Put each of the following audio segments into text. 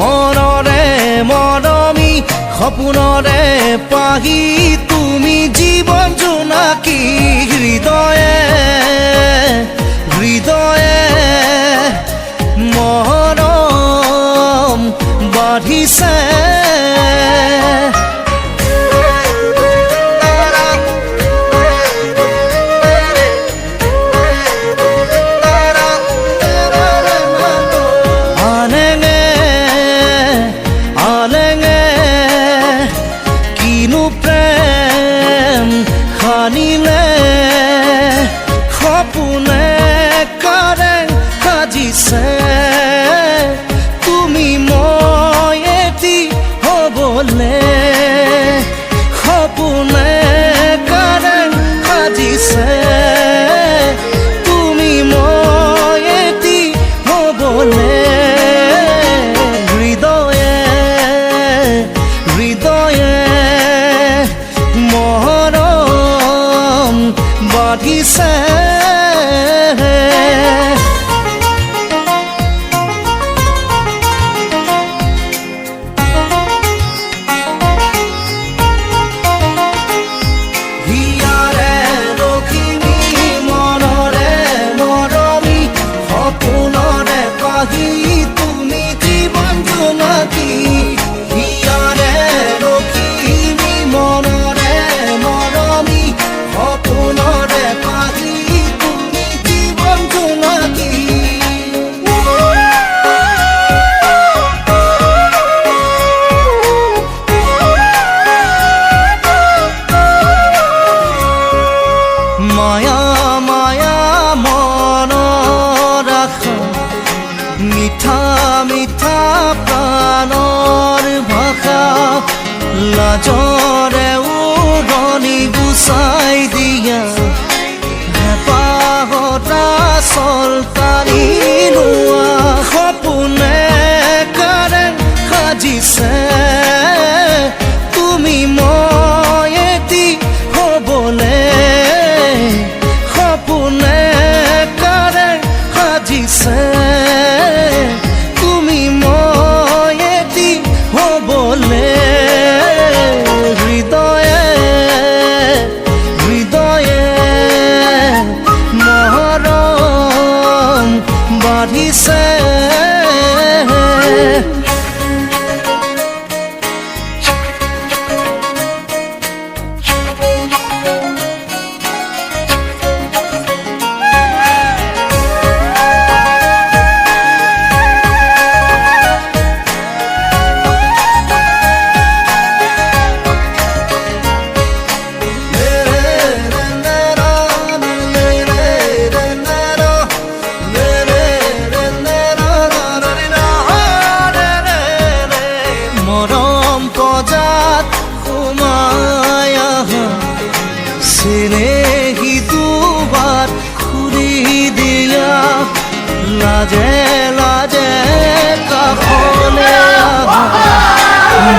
মনৰে মৰমী সপোনৰে পাহি তুমি জীৱন জোনাকী হৃদয়ে হৃদয়ে মৰম বাঢ়িছে খানিলে সপোনে কাৰে সাজিছে তুমি মই এটি হ'বলে সপোনে কাৰে সাজিছে তুমি মই এটি হ'বলে হৃদয়ে হৃদয়ে বাঢ়িছে হিয়াৰে লখিমী মনৰে মৰমী সপোনৰে পাহি তুমি জীৱন জোনাকী হিয়াৰে লখিমী মনৰে মৰমী সপোনৰে পাহি তুমি জীৱন জোনাকী মায়া মায়া মনৰ আশা মিঠা মিঠা প্ৰাণৰ ভাষা লাজৰে উৰণি গুচাই দিয়া হেঁপাহতা চলতানি লোৱা সপোনে কাৰে সাজিছে তুমি মই এটি হ'বলে সপোনে কাৰে সাজিছে তুমি মই এটি হ'বলে হৃদয়ে হৃদয়ে মৰম বাঢ়িছে মৰম পজাত সোমাই আহা চেনেহী দুবাৰ খুলি দিয়া লাজে লাজে কাষলে আহা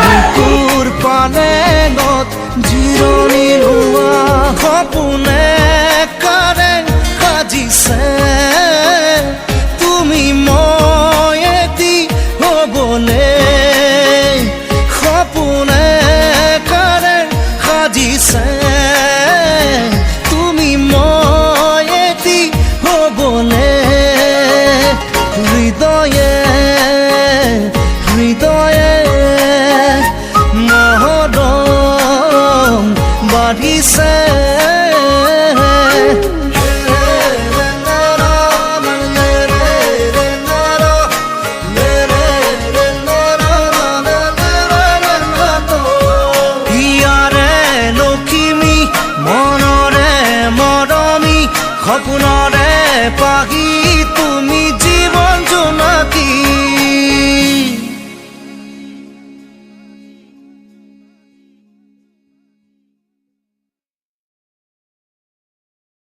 বুকুৰ পালেঙত জিৰণি লোৱা সপোনে কাৰে সাজিছে তুমি মই এটি হ'বলে সপোনে কাৰে সাজিছে তুমি মই এটি হ'বলে হৃদয়ে হৃদয়ে মৰম বাঢ়িছে সপোনৰে পাহি তুমি জীৱন জোনাকী